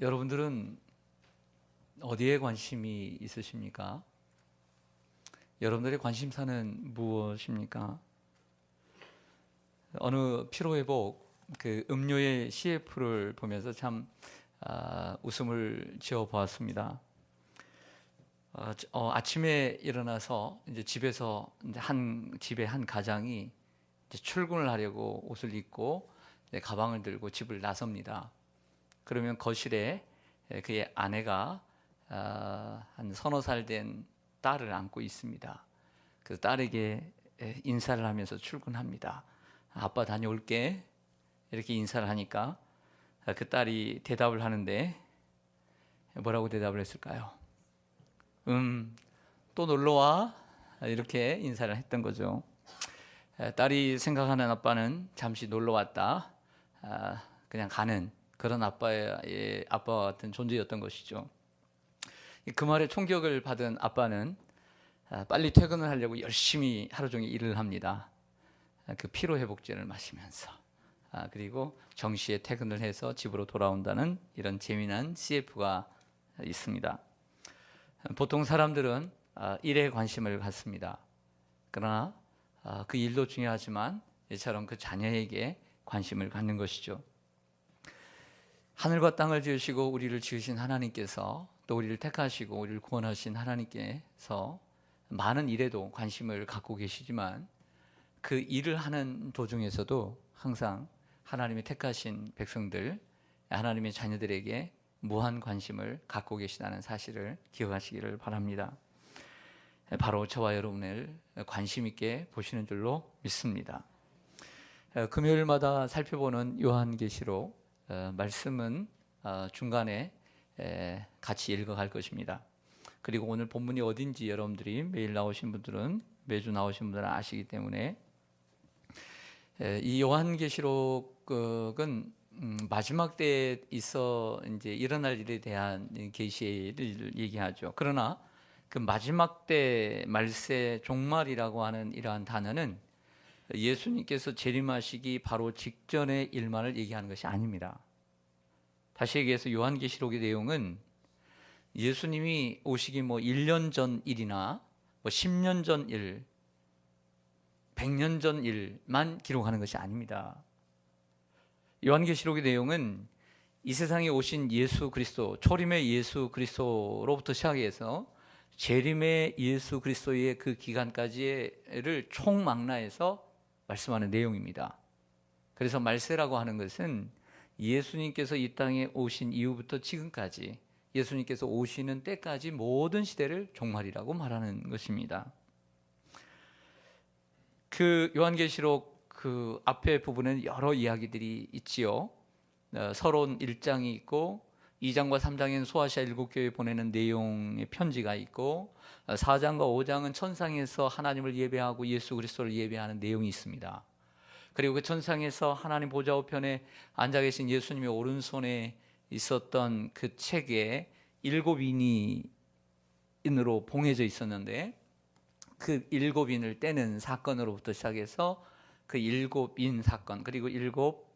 여러분들은 어디에 관심이 있으십니까? 여러분들의 관심사는 무엇입니까? 어느 피로회복 그 음료의 CF를 보면서 참 웃음을 지어 보았습니다. 아침에 일어나서 이제 집에서 이제 집의 한 가장이 이제 출근을 하려고 옷을 입고 이제 가방을 들고 집을 나섭니다. 그러면 거실에 그의 아내가 한 서너 살 된 딸을 안고 있습니다. 그 딸에게 인사를 하면서 출근합니다. 아빠 다녀올게 이렇게 인사를 하니까 그 딸이 대답을 하는데 뭐라고 대답을 했을까요? 또 놀러와 이렇게 인사를 했던 거죠. 딸이 생각하는 아빠는 잠시 놀러 왔다 그냥 가는 그런 아빠와 같은 존재였던 것이죠. 그 말에 충격을 받은 아빠는 빨리 퇴근을 하려고 열심히 하루 종일 일을 합니다. 그 피로회복제를 마시면서 그리고 정시에 퇴근을 해서 집으로 돌아온다는 이런 재미난 CF가 있습니다. 보통 사람들은 일에 관심을 갖습니다. 그러나 그 일도 중요하지만 이처럼 그 자녀에게 관심을 갖는 것이죠. 하늘과 땅을 지으시고 우리를 지으신 하나님께서 또 우리를 택하시고 우리를 구원하신 하나님께서 많은 일에도 관심을 갖고 계시지만 그 일을 하는 도중에서도 항상 하나님의 택하신 백성들, 하나님의 자녀들에게 무한 관심을 갖고 계시다는 사실을 기억하시기를 바랍니다. 바로 저와 여러분을 관심 있게 보시는 줄로 믿습니다. 금요일마다 살펴보는 요한계시록 말씀은 중간에 같이 읽어갈 것입니다. 그리고 오늘 본문이 어딘지 여러분들이 매일 나오신 분들은 매주 나오신 분들은 아시기 때문에 이 요한계시록은 마지막 때에 있어 이제 일어날 일에 대한 계시를 얘기하죠. 그러나 그 마지막 때 말세 종말이라고 하는 이러한 단어는 예수님께서 재림하시기 바로 직전의 일만을 얘기하는 것이 아닙니다. 다시 얘기해서 요한계시록의 내용은 예수님이 오시기 1년 전 일이나 10년 전 일, 100년 전 일만 기록하는 것이 아닙니다. 요한계시록의 내용은 이 세상에 오신 예수 그리스도, 초림의 예수 그리스도로부터 시작해서 재림의 예수 그리스도의 그 기간까지를 총망라해서 말씀하는 내용입니다. 그래서 말세라고 하는 것은 예수님께서 이 땅에 오신 이후부터 지금까지 예수님께서 오시는 때까지 모든 시대를 종말이라고 말하는 것입니다. 그 요한계시록 그 앞에 부분에는 여러 이야기들이 있지요. 서론 1장이 있고 2장과 3장에는 소아시아 7교회에 보내는 내용의 편지가 있고 4장과 5장은 천상에서 하나님을 예배하고 예수 그리스도를 예배하는 내용이 있습니다. 그리고 그 천상에서 하나님 보좌 우편에 앉아 계신 예수님의 오른손에 있었던 그 책에 7인으로 봉해져 있었는데 그 7인을 떼는 사건으로부터 시작해서 그 7인 사건 그리고 7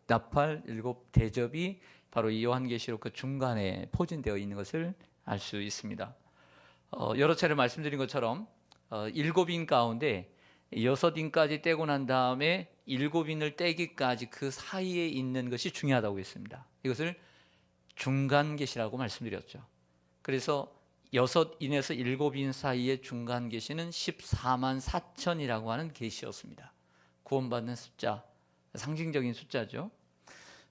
나팔, 7 대접이 바로 이 요한계시록 그 중간에 포진되어 있는 것을 알 수 있습니다. 여러 차례 말씀드린 것처럼 7인 가운데 6인까지 떼고 난 다음에 7인을 떼기까지 그 사이에 있는 것이 중요하다고 했습니다. 이것을 중간계시라고 말씀드렸죠. 그래서 6인에서 7인 사이의 중간계시는 14만 4천이라고 하는 계시였습니다. 구원받는 숫자, 상징적인 숫자죠.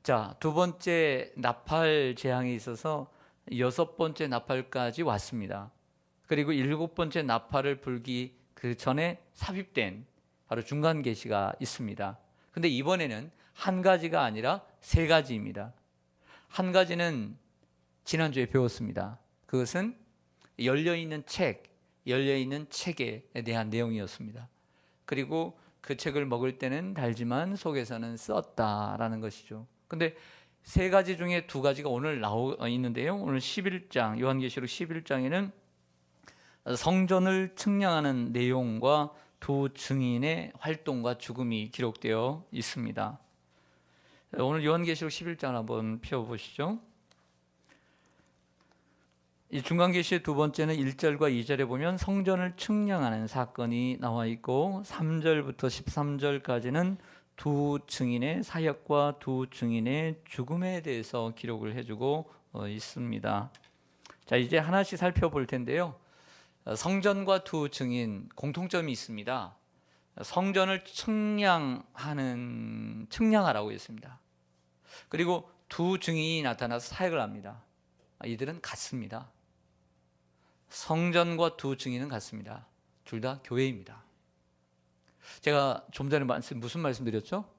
자, 두 번째 나팔 재앙에 있어서 6번째 나팔까지 왔습니다. 그리고 7번째 나팔을 불기 그 전에 삽입된 바로 중간 계시가 있습니다. 근데 이번에는 한 가지가 아니라 세 가지입니다. 한 가지는 지난주에 배웠습니다. 그것은 열려있는 책에 대한 내용이었습니다. 그리고 그 책을 먹을 때는 달지만 속에서는 썼다라는 것이죠. 근데 세 가지 중에 두 가지가 오늘 나와 있는데요. 오늘 11장, 요한계시록 11장에는 성전을 측량하는 내용과 두 증인의 활동과 죽음이 기록되어 있습니다. 오늘 요한계시록 11장을 한번 펴보시죠. 이 중간계시의 두 번째는 1절과 2절에 보면 성전을 측량하는 사건이 나와 있고 3절부터 13절까지는 두 증인의 사역과 두 증인의 죽음에 대해서 기록을 해주고 있습니다. 자, 이제 하나씩 살펴볼 텐데요. 성전과 두 증인 공통점이 있습니다. 성전을 측량하라고 했습니다. 그리고 두 증인이 나타나서 사역을 합니다. 이들은 같습니다. 성전과 두 증인은 같습니다. 둘 다 교회입니다. 제가 좀 전에 무슨 말씀 드렸죠?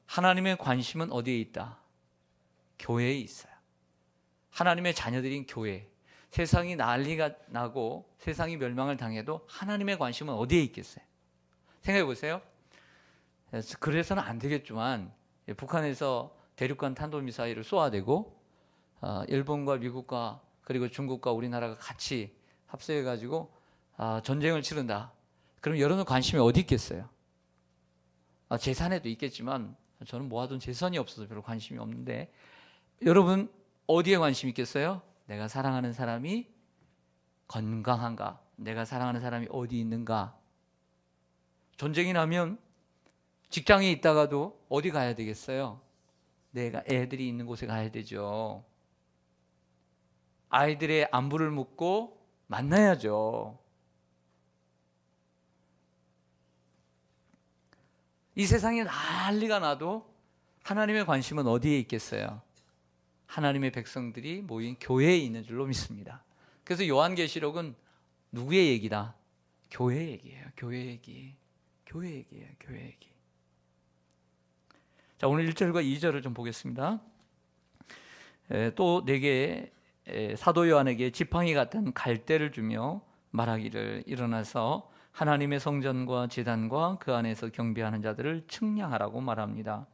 하나님의 관심은 어디에 있다? 교회에 있어요. 하나님의 자녀들인 교회. 세상이 난리가 나고 세상이 멸망을 당해도 하나님의 관심은 어디에 있겠어요? 생각해 보세요. 그래서는 안 되겠지만 북한에서 대륙간 탄도미사일을 쏘아대고 일본과 미국과 그리고 중국과 우리나라가 같이 합세해가지고 전쟁을 치른다. 그럼 여러분 관심이 어디 있겠어요? 재산에도 있겠지만 저는 모아둔 재산이 없어서 별로 관심이 없는데 여러분 어디에 관심이 있겠어요? 내가 사랑하는 사람이 건강한가? 내가 사랑하는 사람이 어디 있는가? 전쟁이 나면 직장에 있다가도 어디 가야 되겠어요? 내가 애들이 있는 곳에 가야 되죠. 아이들의 안부를 묻고 만나야죠. 이 세상에 난리가 나도 하나님의 관심은 어디에 있겠어요? 하나님의 백성들이 모인 교회에 있는 줄로 믿습니다. 그래서 요한계시록은 누구의 얘기다? 교회 얘기예요. 교회 얘기. 교회 얘기예요. 교회 얘기. 자, 오늘 1절과 2절을 좀 보겠습니다. 또 내게 사도 요한에게 지팡이 같은 갈대를 주며 말하기를 일어나서 하나님의 성전과 제단과 그 안에서 경배하는 자들을 측량하라고 말합니다.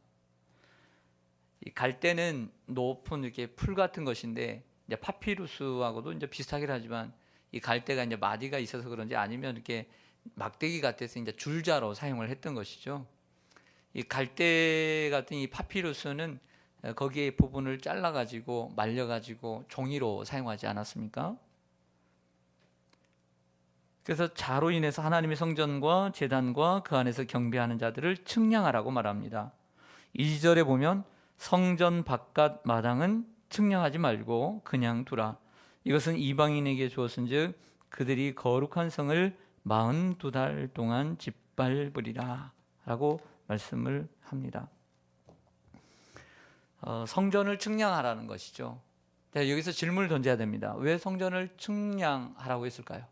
이 갈대는 높은 이렇게 풀 같은 것인데 이제 파피루스하고도 이제 비슷하긴 하지만 이 갈대가 이제 마디가 있어서 그런지 아니면 이렇게 막대기 같아서 이제 줄자로 사용을 했던 것이죠. 이 갈대 같은 이 파피루스는 거기에 부분을 잘라가지고 말려가지고 종이로 사용하지 않았습니까? 그래서 자로 인해서 하나님의 성전과 제단과 그 안에서 경배하는 자들을 측량하라고 말합니다. 2절에 보면 성전 바깥 마당은 측량하지 말고 그냥 두라. 이것은 이방인에게 주었은즉 그들이 거룩한 성을 42달 동안 짓밟으리라 라고 말씀을 합니다. 성전을 측량하라는 것이죠. 여기서 질문을 던져야 됩니다. 왜 성전을 측량하라고 했을까요?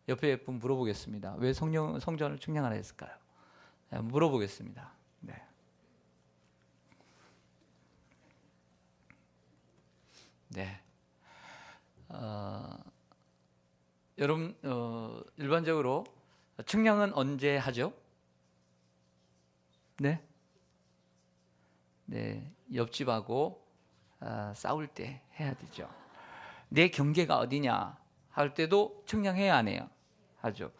옆에 분 물어보겠습니다. 왜 성전을 측량하라 했을까요? 물어보겠습니다. 네. 네. 여러분 일반적으로 측량은 언제 하죠? 네. 네. 옆집하고 싸울 때 해야 되죠. 내 경계가 어디냐 할 때도 측량해야 안 해요? 하죠.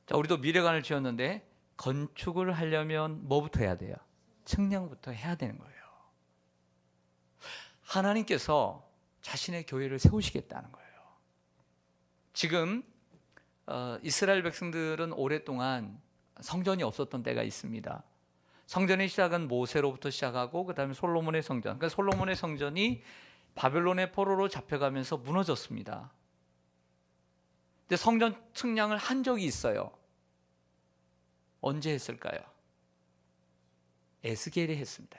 자, 우리도 미래관을 지었는데 건축을 하려면 뭐부터 해야 돼요? 측량부터 해야 되는 거예요. 하나님께서 자신의 교회를 세우시겠다는 거예요. 지금 이스라엘 백성들은 오랫동안 성전이 없었던 때가 있습니다. 성전의 시작은 모세로부터 시작하고 그 다음에 솔로몬의 성전. 그러니까 솔로몬의 성전이 바벨론의 포로로 잡혀가면서 무너졌습니다. 근데 성전 측량을 한 적이 있어요. 언제 했을까요? 에스겔이 했습니다.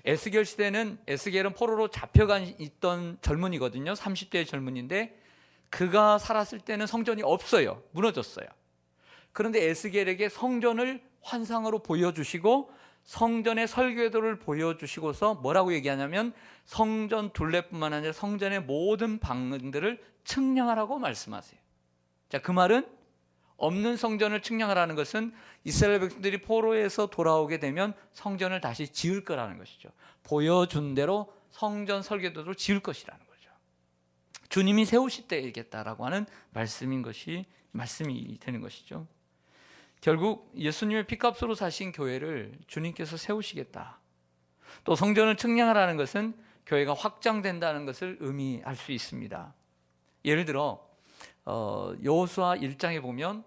에스겔 시대는 에스겔은 포로로 잡혀가 있던 젊은이거든요. 30대의 젊은이인데 그가 살았을 때는 성전이 없어요. 무너졌어요. 그런데 에스겔에게 성전을 환상으로 보여주시고 성전의 설계도를 보여주시고서 뭐라고 얘기하냐면 성전 둘레뿐만 아니라 성전의 모든 방들을 측량하라고 말씀하세요. 자, 그 말은 없는 성전을 측량하라는 것은 이스라엘 백성들이 포로에서 돌아오게 되면 성전을 다시 지을 거라는 것이죠. 보여준 대로 성전 설계도를 지을 것이라는 거죠. 주님이 세우실 때이겠다라고 하는 말씀이 되는 것이죠. 결국 예수님의 피값으로 사신 교회를 주님께서 세우시겠다. 또 성전을 측량하라는 것은 교회가 확장된다는 것을 의미할 수 있습니다. 예를 들어 여호수아 1장에 보면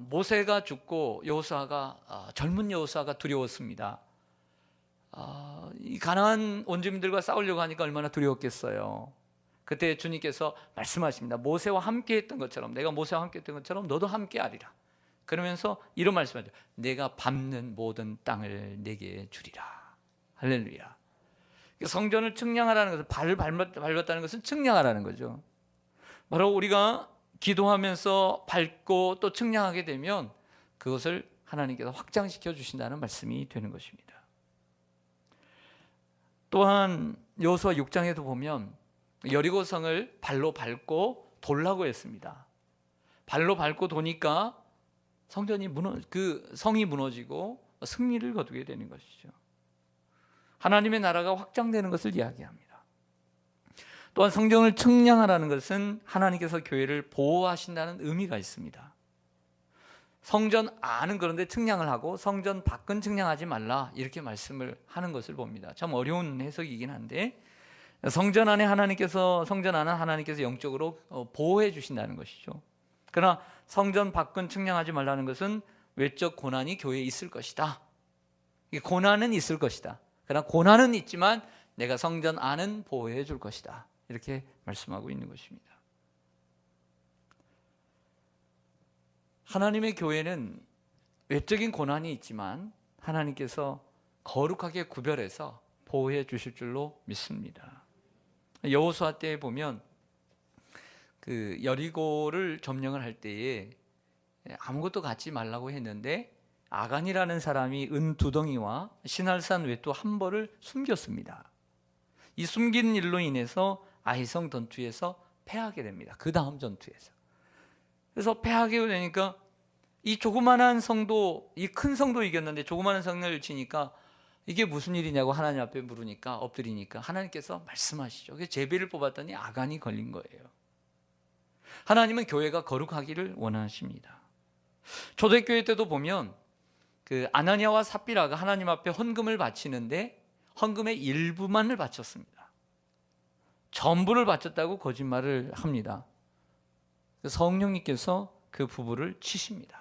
모세가 죽고 여호수아가 젊은 여호수아가 두려웠습니다. 이 가나안 원주민들과 싸우려고 하니까 얼마나 두려웠겠어요. 그때 주님께서 말씀하십니다. 모세와 함께 했던 것처럼, 내가 모세와 함께 했던 것처럼 너도 함께 하리라. 그러면서 이런 말씀하죠. 내가 밟는 모든 땅을 내게 주리라. 할렐루야. 성전을 측량하라는 것은, 발을 밟았다는 것은 측량하라는 거죠. 바로 우리가 기도하면서 밟고 또 측량하게 되면 그것을 하나님께서 확장시켜 주신다는 말씀이 되는 것입니다. 또한 여호수아 6장에도 보면 여리고성을 발로 밟고 돌라고 했습니다. 발로 밟고 도니까 그 성이 무너지고 승리를 거두게 되는 것이죠. 하나님의 나라가 확장되는 것을 이야기합니다. 또한 성전을 측량하라는 것은 하나님께서 교회를 보호하신다는 의미가 있습니다. 성전 안은 그런데 측량을 하고 성전 밖은 측량하지 말라, 이렇게 말씀을 하는 것을 봅니다. 참 어려운 해석이긴 한데, 성전 안은 하나님께서 영적으로 보호해 주신다는 것이죠. 그러나 성전 밖은 측량하지 말라는 것은 외적 고난이 교회에 있을 것이다. 고난은 있을 것이다. 그러나 고난은 있지만 내가 성전 안은 보호해 줄 것이다, 이렇게 말씀하고 있는 것입니다. 하나님의 교회는 외적인 고난이 있지만 하나님께서 거룩하게 구별해서 보호해 주실 줄로 믿습니다. 여호수아 때에 보면 그 여리고를 점령을 할 때에 아무것도 갖지 말라고 했는데 아간이라는 사람이 은 2덩이와 신할산 외투 한 벌을 숨겼습니다. 이 숨긴 일로 인해서 아히성 전투에서 패하게 됩니다. 그 다음 전투에서. 그래서 패하게 되니까 이 조그만한 성도, 이 큰 성도 이겼는데 조그만한 성을 치니까 이게 무슨 일이냐고 하나님 앞에 물으니까, 엎드리니까 하나님께서 말씀하시죠. 그래서 제비를 뽑았더니 아간이 걸린 거예요. 하나님은 교회가 거룩하기를 원하십니다. 초대교회 때도 보면 그 아나니아와 삽비라가 하나님 앞에 헌금을 바치는데 헌금의 일부만을 바쳤습니다. 전부를 바쳤다고 거짓말을 합니다. 성령님께서 그 부부를 치십니다.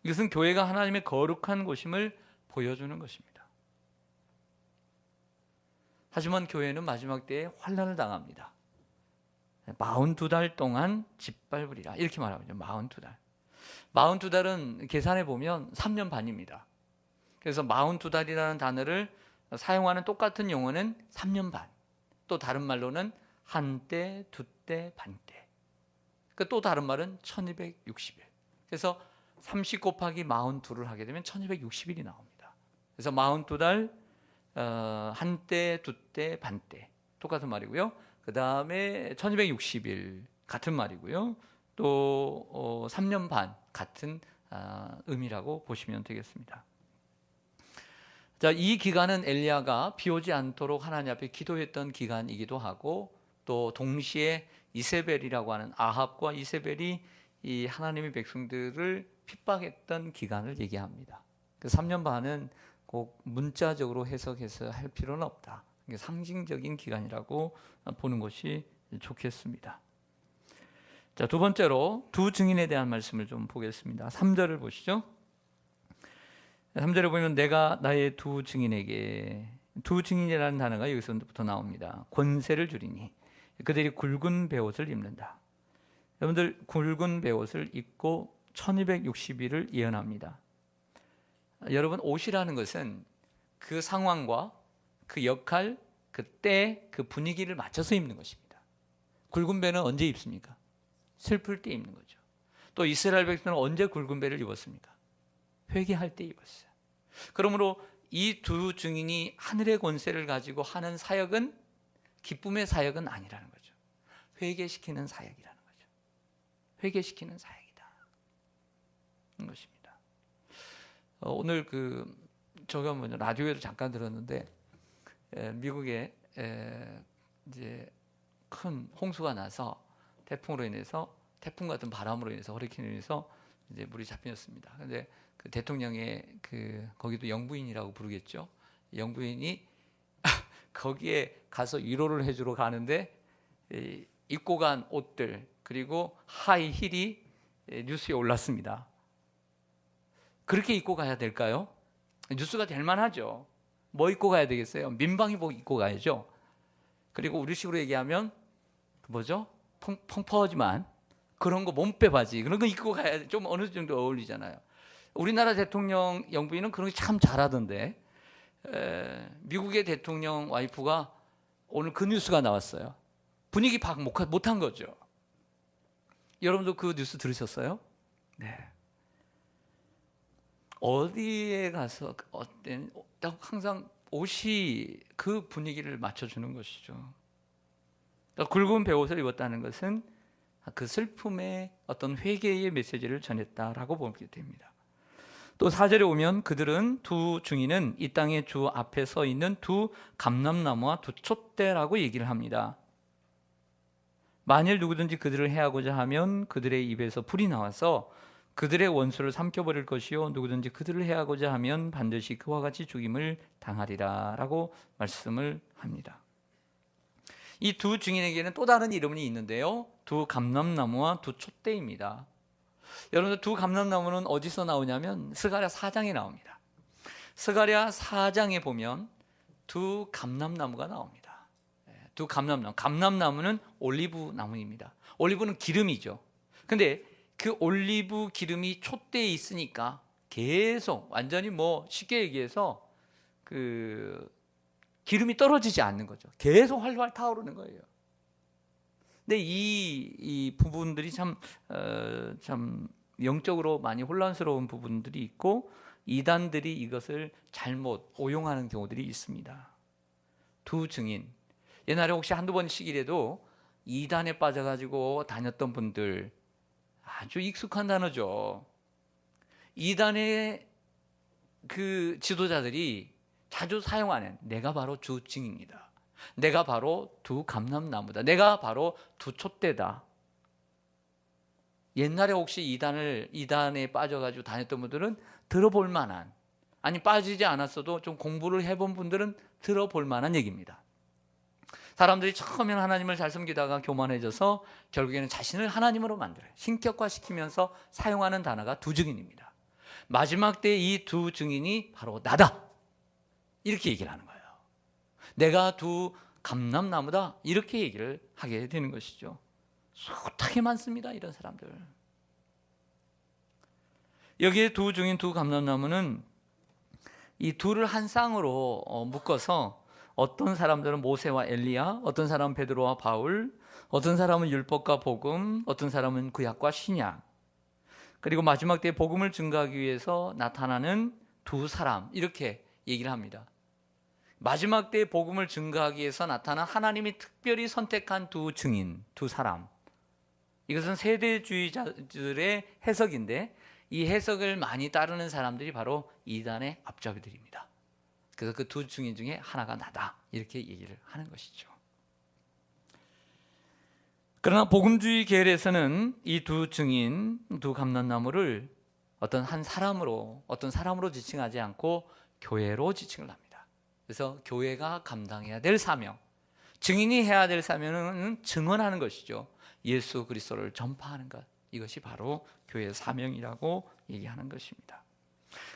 이것은 교회가 하나님의 거룩한 곳임을 보여주는 것입니다. 하지만 교회는 마지막 때에 환난을 당합니다. 42달 동안 짓밟으리라, 이렇게 말하죠. 42달은 계산해 보면 3년 반입니다. 그래서 42달이라는 단어를 사용하는 똑같은 용어는 3년 반, 또 다른 말로는 한때, 두때, 반때, 또 다른 말은 1260일. 그래서 30 곱하기 42를 하게 되면 1260일이 나옵니다. 그래서 42달, 한때, 두때, 반때, 똑같은 말이고요. 그 다음에 1260일 같은 말이고요. 또 3년 반 같은 의미라고 보시면 되겠습니다. 자, 이 기간은 엘리야가 비 오지 않도록 하나님 앞에 기도했던 기간이기도 하고, 또 동시에 이세벨이라고 하는 아합과 이세벨이 이 하나님의 백성들을 핍박했던 기간을 얘기합니다. 그 3년 반은 꼭 문자적으로 해석해서 할 필요는 없다. 상징적인 기간이라고 보는 것이 좋겠습니다. 자, 두 번째로 두 증인에 대한 말씀을 좀 보겠습니다. 3절을 보시죠. 3절에 보면 내가 나의 두 증인에게, 두 증인이라는 단어가 여기서부터 나옵니다. 권세를 주리니 그들이 굵은 베옷을 입는다. 여러분들, 굵은 베옷을 입고 1260일을 예언합니다. 여러분, 옷이라는 것은 그 상황과 그 역할, 그 때, 그 분위기를 맞춰서 입는 것입니다. 굵은 베는 언제 입습니까? 슬플 때 입는 거죠. 또 이스라엘 백성은 언제 굵은 베를 입었습니까? 회개할 때 입었어요. 그러므로 이 두 증인이 하늘의 권세를 가지고 하는 사역은 기쁨의 사역은 아니라는 거죠. 회개시키는 사역이라는 거죠. 회개시키는 사역이다, 이 것입니다. 오늘 저가 라디오에도 잠깐 들었는데, 미국에 이제 큰 홍수가 나서 태풍 같은 바람으로 인해서, 허리케인으로 인해서 이제 물이 잡혔습니다. 그런데 그 대통령의 거기도 영부인이라고 부르겠죠. 영부인이 거기에 가서 위로를 해주러 가는데 입고 간 옷들 그리고 하이 힐이 뉴스에 올랐습니다. 그렇게 입고 가야 될까요? 뉴스가 될 만하죠. 뭐 입고 가야 되겠어요? 민방위복 입고 가야죠. 그리고 우리식으로 얘기하면 뭐죠? 펑퍼지만 그런 거 몸빼 바지 그런 거 입고 가야 좀 어느 정도 어울리잖아요. 우리나라 대통령 영부인은 그런 거 참 잘하던데 미국의 대통령 와이프가 오늘 그 뉴스가 나왔어요. 분위기 파악 못한 거죠. 여러분도 그 뉴스 들으셨어요? 네. 어디에 가서 항상 옷이 그 분위기를 맞춰주는 것이죠. 굵은 베옷을 입었다는 것은 그 슬픔의 어떤 회개의 메시지를 전했다라고 보게 됩니다. 또 4절에 오면 그들은 두 증인은 이 땅의 주 앞에 서 있는 두 감람나무와 두 촛대라고 얘기를 합니다. 만일 누구든지 그들을 해하고자 하면 그들의 입에서 불이 나와서 그들의 원수를 삼켜버릴 것이요 누구든지 그들을 해하고자 하면 반드시 그와 같이 죽임을 당하리라 라고 말씀을 합니다. 이 두 증인에게는 또 다른 이름이 있는데요, 두 감람나무와 두 촛대입니다. 여러분들 두 감람나무는 어디서 나오냐면 스가랴 4장에 나옵니다. 스가랴 4장에 보면 두 감람나무가 나옵니다. 두 감람나무, 감람나무는 올리브 나무입니다. 올리브는 기름이죠. 근데 그 올리브 기름이 촛대에 있으니까 계속 완전히 쉽게 얘기해서 그 기름이 떨어지지 않는 거죠. 계속 활활 타오르는 거예요. 근데 이 부분들이 참 영적으로 많이 혼란스러운 부분들이 있고 이단들이 이것을 잘못 오용하는 경우들이 있습니다. 두 증인, 옛날에 혹시 한두 번씩이라도 이단에 빠져가지고 다녔던 분들 아주 익숙한 단어죠. 이단의 그 지도자들이 자주 사용하는 내가 바로 두 증인이다. 내가 바로 두 감람나무다. 내가 바로 두 촛대다. 옛날에 혹시 이단에 빠져가지고 다녔던 분들은 들어볼 만한, 아니 빠지지 않았어도 좀 공부를 해본 분들은 들어볼 만한 얘기입니다. 사람들이 처음에는 하나님을 잘 섬기다가 교만해져서 결국에는 자신을 하나님으로 만들어요. 신격화시키면서 사용하는 단어가 두 증인입니다. 마지막 때 이 두 증인이 바로 나다, 이렇게 얘기를 하는 거예요. 내가 두 감람나무다, 이렇게 얘기를 하게 되는 것이죠. 숱하게 많습니다, 이런 사람들. 여기에 두 증인 두 감람나무는 이 둘을 한 쌍으로 묶어서 어떤 사람들은 모세와 엘리야, 어떤 사람은 베드로와 바울, 어떤 사람은 율법과 복음, 어떤 사람은 구약과 신약, 그리고 마지막 때 복음을 증거하기 위해서 나타나는 두 사람, 이렇게 얘기를 합니다. 마지막 때 복음을 증거하기 위해서 나타난 하나님이 특별히 선택한 두 증인, 두 사람. 이것은 세대주의자들의 해석인데 이 해석을 많이 따르는 사람들이 바로 이단의 앞잡이들입니다. 그래서 그 두 증인 중에 하나가 나다, 이렇게 얘기를 하는 것이죠. 그러나 복음주의 계열에서는 이 두 증인, 두 감람나무를 어떤 한 사람으로, 어떤 사람으로 지칭하지 않고 교회로 지칭을 합니다. 그래서 교회가 감당해야 될 사명, 증인이 해야 될 사명은 증언하는 것이죠. 예수 그리스도를 전파하는 것, 이것이 바로 교회의 사명이라고 얘기하는 것입니다.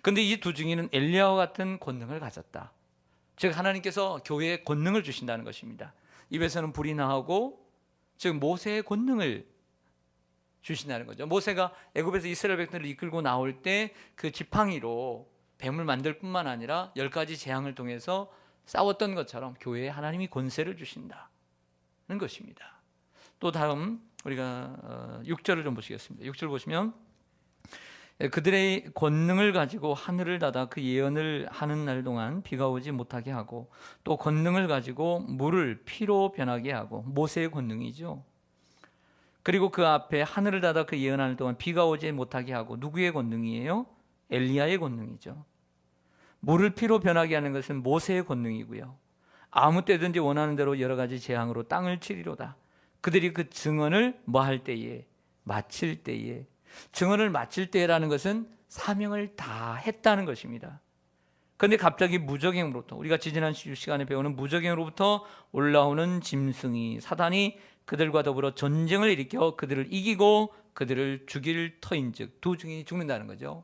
그런데 이 두 증인은 엘리야와 같은 권능을 가졌다. 즉 하나님께서 교회에 권능을 주신다는 것입니다. 입에서는 불이 나오고, 즉 모세의 권능을 주신다는 거죠. 모세가 애굽에서 이스라엘 백성들을 이끌고 나올 때 그 지팡이로 뱀을 만들 뿐만 아니라 10가지 재앙을 통해서 싸웠던 것처럼 교회에 하나님이 권세를 주신다는 것입니다. 또 다음 우리가 6절을 좀 보시겠습니다. 6절 보시면 그들의 권능을 가지고 하늘을 닫아 그 예언을 하는 날 동안 비가 오지 못하게 하고, 또 권능을 가지고 물을 피로 변하게 하고, 모세의 권능이죠. 그리고 그 앞에 하늘을 닫아 그 예언하는 동안 비가 오지 못하게 하고, 누구의 권능이에요? 엘리야의 권능이죠. 물을 피로 변하게 하는 것은 모세의 권능이고요. 아무 때든지 원하는 대로 여러 가지 재앙으로 땅을 치리로다. 그들이 그 증언을 뭐 할 때에? 마칠 때에. 증언을 마칠 때라는 것은 사명을 다 했다는 것입니다. 그런데 갑자기 무적행으로부터, 우리가 지지난 시간에 배우는 무적행으로부터 올라오는 짐승이, 사단이 그들과 더불어 전쟁을 일으켜 그들을 이기고 그들을 죽일 터인즉 두 증인이 죽는다는 거죠.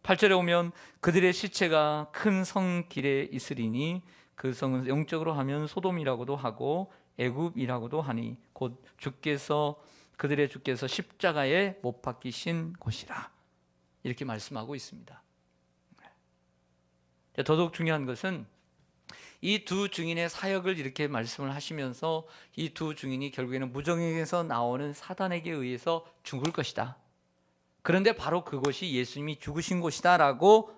8절에 오면 그들의 시체가 큰 성 길에 있으리니 그 성은 영적으로 하면 소돔이라고도 하고 애굽이라고도 하니 곧 그들의 주께서 십자가에 못 박히신 곳이라, 이렇게 말씀하고 있습니다. 더더욱 중요한 것은 이 두 증인의 사역을 이렇게 말씀을 하시면서 이 두 증인이 결국에는 무정에게서 나오는 사단에게 의해서 죽을 것이다. 그런데 바로 그곳이 예수님이 죽으신 곳이다 라고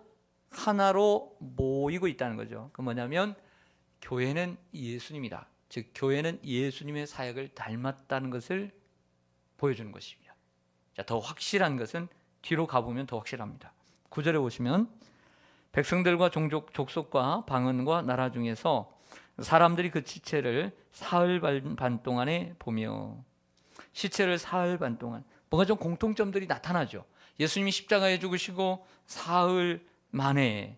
하나로 모이고 있다는 거죠. 그 뭐냐면 교회는 예수님이다. 즉 교회는 예수님의 사역을 닮았다는 것을 보여주는 것입니다. 자, 더 확실한 것은 뒤로 가보면 더 확실합니다. 9절에 보시면 백성들과 종족, 족속과 방언과 나라 중에서 사람들이 그 시체를 사흘 반 동안에 보며, 시체를 사흘 반 동안, 뭔가 좀 공통점들이 나타나죠. 예수님이 십자가에 죽으시고 사흘 만에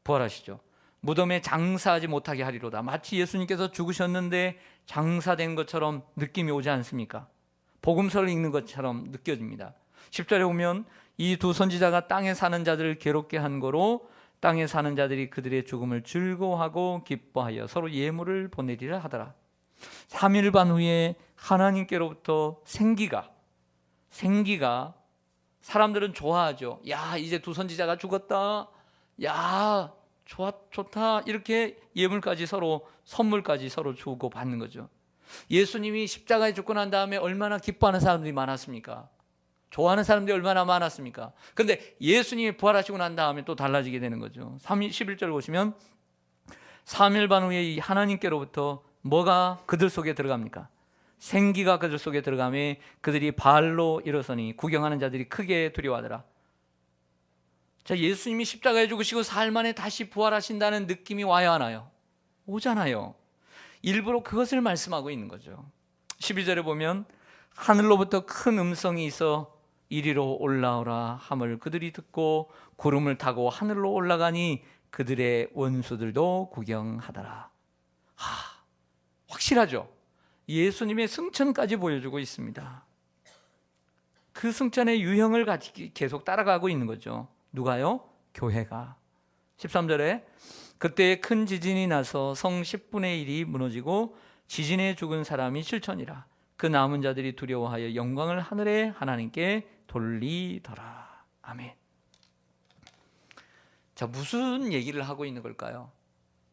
부활하시죠. 무덤에 장사하지 못하게 하리로다. 마치 예수님께서 죽으셨는데 장사된 것처럼 느낌이 오지 않습니까? 복음서를 읽는 것처럼 느껴집니다. 10절에 보면 이 두 선지자가 땅에 사는 자들을 괴롭게 한 거로 땅에 사는 자들이 그들의 죽음을 즐거워하고 기뻐하여 서로 예물을 보내리라 하더라. 3일 반 후에 하나님께로부터 생기가, 사람들은 좋아하죠. 야, 이제 두 선지자가 죽었다. 야, 좋다. 이렇게 예물까지 서로, 선물까지 서로 주고 받는 거죠. 예수님이 십자가에 죽고 난 다음에 얼마나 기뻐하는 사람들이 많았습니까? 좋아하는 사람들이 얼마나 많았습니까? 그런데 예수님이 부활하시고 난 다음에 또 달라지게 되는 거죠. 11절 보시면 3일 반 후에 이 하나님께로부터 뭐가 그들 속에 들어갑니까? 생기가 그들 속에 들어가며 그들이 발로 일어서니 구경하는 자들이 크게 두려워하더라. 자, 예수님이 십자가에 죽으시고 사흘 만에 다시 부활하신다는 느낌이 와야 하나요? 오잖아요. 일부러 그것을 말씀하고 있는 거죠. 12절에 보면 하늘로부터 큰 음성이 있어 이리로 올라오라 함을 그들이 듣고 구름을 타고 하늘로 올라가니 그들의 원수들도 구경하더라. 확실하죠? 예수님의 승천까지 보여주고 있습니다. 그 승천의 유형을 계속 따라가고 있는 거죠. 누가요? 교회가. 13절에 그때 큰 지진이 나서 성 10분의 1이 무너지고 지진에 죽은 사람이 7천이라. 그 남은 자들이 두려워하여 영광을 하늘의 하나님께 돌리더라. 아멘. 자, 무슨 얘기를 하고 있는 걸까요?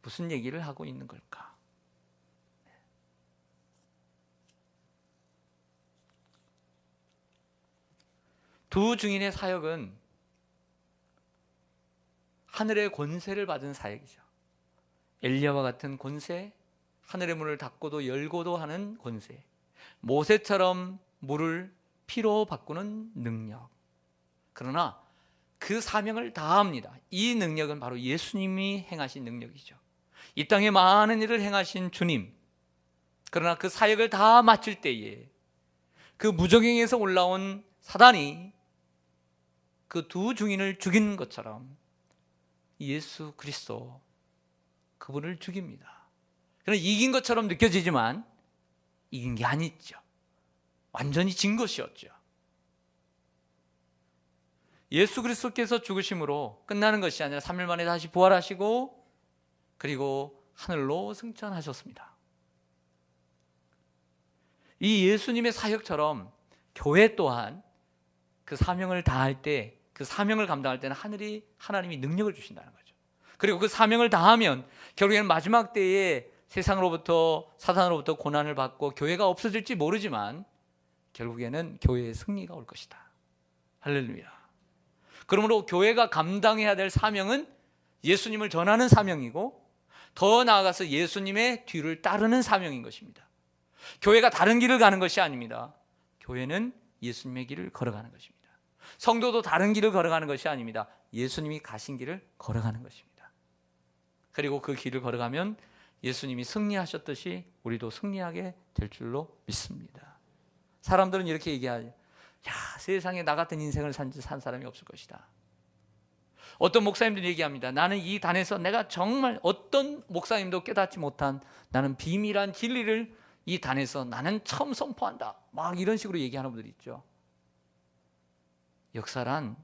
무슨 얘기를 하고 있는 걸까? 두 증인의 사역은 하늘의 권세를 받은 사역이죠. 엘리야와 같은 권세, 하늘의 문을 닫고도 열고도 하는 권세, 모세처럼 물을 피로 바꾸는 능력. 그러나 그 사명을 다합니다. 이 능력은 바로 예수님이 행하신 능력이죠. 이 땅에 많은 일을 행하신 주님. 그러나 그 사역을 다 마칠 때에 그 무적행에서 올라온 사단이 그 두 증인을 죽인 것처럼 예수 그리스도, 그분을 죽입니다. 그러나 이긴 것처럼 느껴지지만 이긴 게 아니죠. 완전히 진 것이었죠. 예수 그리스도께서 죽으심으로 끝나는 것이 아니라 3일 만에 다시 부활하시고 그리고 하늘로 승천하셨습니다. 이 예수님의 사역처럼 교회 또한 그 사명을 다할 때, 그 사명을 감당할 때는 하나님이 능력을 주신다는 거죠. 그리고 그 사명을 다하면 결국에는 마지막 때에 세상으로부터, 사단으로부터 고난을 받고 교회가 없어질지 모르지만 결국에는 교회의 승리가 올 것이다. 할렐루야. 그러므로 교회가 감당해야 될 사명은 예수님을 전하는 사명이고 더 나아가서 예수님의 뒤를 따르는 사명인 것입니다. 교회가 다른 길을 가는 것이 아닙니다. 교회는 예수님의 길을 걸어가는 것입니다. 성도도 다른 길을 걸어가는 것이 아닙니다. 예수님이 가신 길을 걸어가는 것입니다. 그리고 그 길을 걸어가면 예수님이 승리하셨듯이 우리도 승리하게 될 줄로 믿습니다. 사람들은 이렇게 얘기하죠. 야, 세상에 나 같은 인생을 산 사람이 없을 것이다. 어떤 목사님들이 얘기합니다. 나는 이 단에서 내가 정말 어떤 목사님도 깨닫지 못한 나는 비밀한 진리를 이 단에서 나는 처음 선포한다. 막 이런 식으로 얘기하는 분들이 있죠. 역사란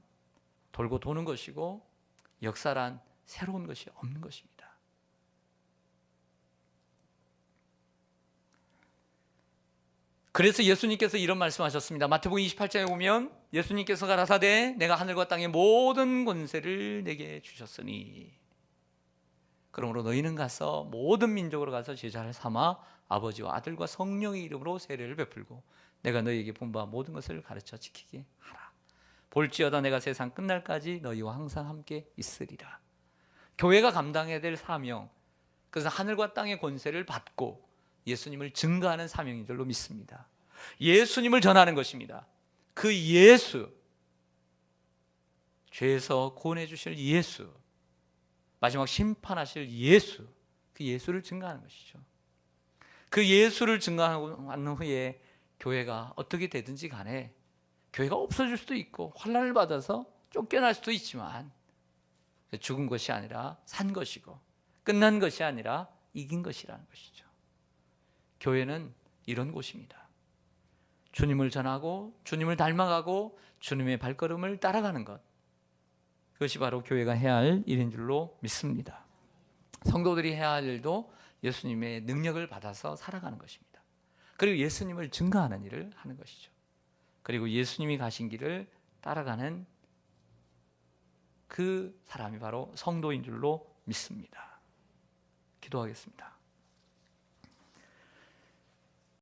돌고 도는 것이고 역사란 새로운 것이 없는 것입니다. 그래서 예수님께서 이런 말씀하셨습니다. 마태복음 28장에 보면 예수님께서 가라사대 내가 하늘과 땅의 모든 권세를 내게 주셨으니 그러므로 너희는 가서 모든 민족으로 가서 제자를 삼아 아버지와 아들과 성령의 이름으로 세례를 베풀고 내가 너희에게 분부한 모든 것을 가르쳐 지키게 하라. 볼지어다 내가 세상 끝날까지 너희와 항상 함께 있으리라. 교회가 감당해야 될 사명, 그래서 하늘과 땅의 권세를 받고 예수님을 증거하는 사명인 줄로 믿습니다. 예수님을 전하는 것입니다. 그 예수, 죄에서 구원해 주실 예수, 마지막 심판하실 예수, 그 예수를 증거하는 것이죠. 그 예수를 증거하고 난 후에 교회가 어떻게 되든지 간에 교회가 없어질 수도 있고 환난을 받아서 쫓겨날 수도 있지만 죽은 것이 아니라 산 것이고 끝난 것이 아니라 이긴 것이라는 것이죠. 교회는 이런 곳입니다. 주님을 전하고 주님을 닮아가고 주님의 발걸음을 따라가는 것, 그것이 바로 교회가 해야 할 일인 줄로 믿습니다. 성도들이 해야 할 일도 예수님의 능력을 받아서 살아가는 것입니다. 그리고 예수님을 증거하는 일을 하는 것이죠. 그리고 예수님이 가신 길을 따라가는 그 사람이 바로 성도인 줄로 믿습니다. 기도하겠습니다.